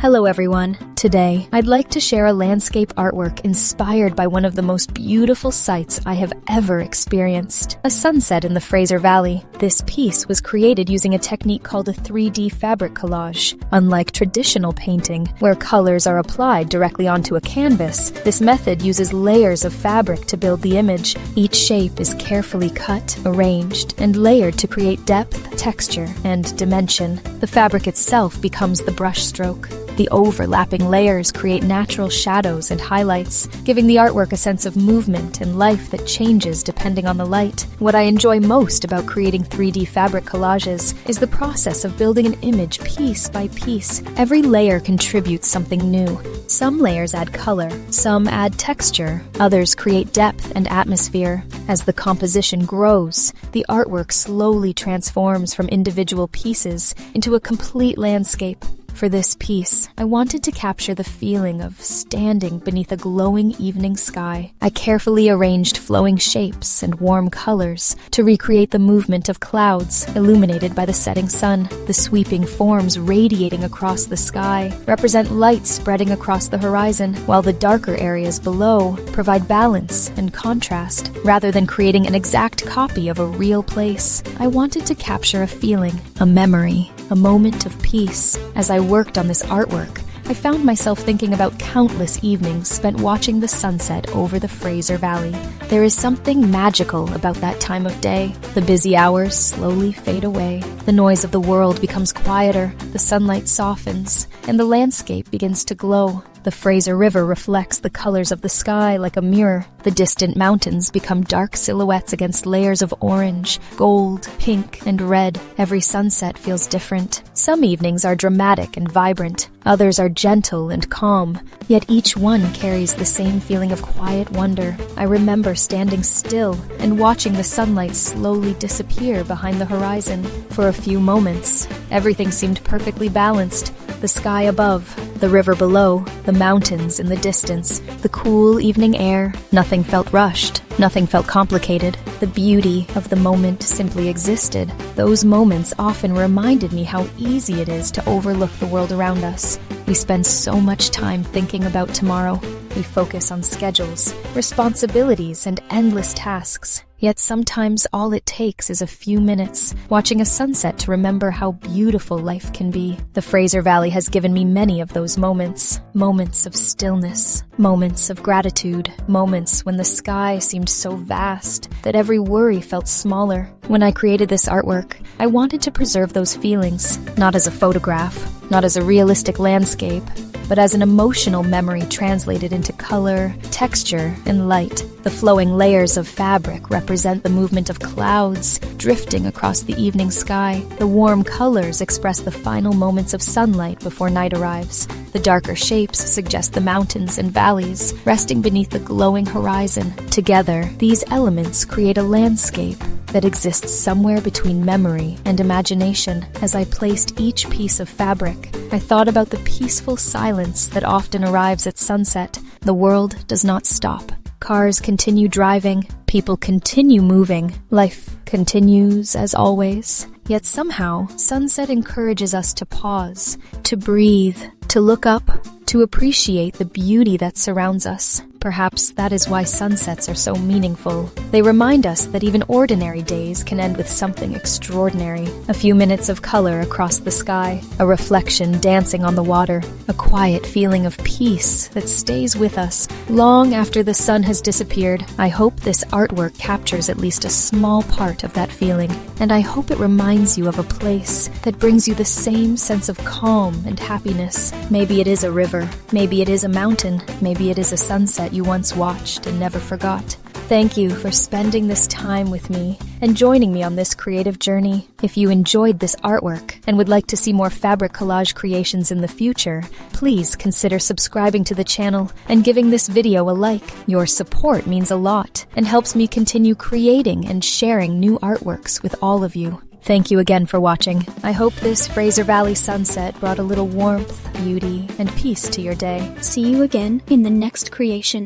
Hello everyone. Today, I'd like to share a landscape artwork inspired by one of the most beautiful sights I have ever experienced, a sunset in the Fraser Valley. This piece was created using a technique called a 3D fabric collage. Unlike traditional painting, where colors are applied directly onto a canvas, this method uses layers of fabric to build the image. Each shape is carefully cut, arranged, and layered to create depth, texture, and dimension. The fabric itself becomes the brushstroke. The overlapping layers create natural shadows and highlights, giving the artwork a sense of movement and life that changes depending on the light. What I enjoy most about creating 3D fabric collages is the process of building an image piece by piece. Every layer contributes something new. Some layers add color, some add texture, others create depth and atmosphere. As the composition grows, the artwork slowly transforms from individual pieces into a complete landscape. For this piece, I wanted to capture the feeling of standing beneath a glowing evening sky. I carefully arranged flowing shapes and warm colors to recreate the movement of clouds illuminated by the setting sun. The sweeping forms radiating across the sky represent light spreading across the horizon, while the darker areas below provide balance and contrast. Rather than creating an exact copy of a real place, I wanted to capture a feeling, a memory, a moment of peace. As I worked on this artwork, I found myself thinking about countless evenings spent watching the sunset over the Fraser Valley. There is something magical about that time of day. The busy hours slowly fade away. The noise of the world becomes quieter, the sunlight softens, and the landscape begins to glow. The Fraser River reflects the colors of the sky like a mirror. The distant mountains become dark silhouettes against layers of orange, gold, pink, and red. Every sunset feels different. Some evenings are dramatic and vibrant. Others are gentle and calm, yet each one carries the same feeling of quiet wonder. I remember standing still and watching the sunlight slowly disappear behind the horizon. For a few moments, everything seemed perfectly balanced. The sky above, the river below, the mountains in the distance, the cool evening air. Nothing felt rushed. Nothing felt complicated. The beauty of the moment simply existed. Those moments often reminded me how easy it is to overlook the world around us. We spend so much time thinking about tomorrow. We focus on schedules, responsibilities, and endless tasks. Yet sometimes all it takes is a few minutes, watching a sunset to remember how beautiful life can be. The Fraser Valley has given me many of those moments. Moments of stillness, moments of gratitude, moments when the sky seemed so vast that every worry felt smaller. When I created this artwork, I wanted to preserve those feelings, not as a photograph, not as a realistic landscape, but as an emotional memory translated into color, texture, and light. The flowing layers of fabric represent the movement of clouds drifting across the evening sky. The warm colors express the final moments of sunlight before night arrives. The darker shapes suggest the mountains and valleys resting beneath the glowing horizon. Together, these elements create a landscape that exists somewhere between memory and imagination. As I placed each piece of fabric, I thought about the peaceful silence that often arrives at sunset. The world does not stop. Cars continue driving, people continue moving, life continues as always. Yet somehow, sunset encourages us to pause, to breathe, to look up, to appreciate the beauty that surrounds us. Perhaps that is why sunsets are so meaningful. They remind us that even ordinary days can end with something extraordinary. A few minutes of color across the sky, a reflection dancing on the water, a quiet feeling of peace that stays with us long after the sun has disappeared. I hope this artwork captures at least a small part of that feeling, and I hope it reminds you of a place that brings you the same sense of calm and happiness. Maybe it is a river, maybe it is a mountain, maybe it is a sunset you once watched and never forgot. Thank you for spending this time with me and joining me on this creative journey. If you enjoyed this artwork and would like to see more fabric collage creations in the future, please consider subscribing to the channel and giving this video a like. Your support means a lot and helps me continue creating and sharing new artworks with all of you. Thank you again for watching. I hope this Fraser Valley sunset brought a little warmth, beauty, and peace to your day. See you again in the next creation.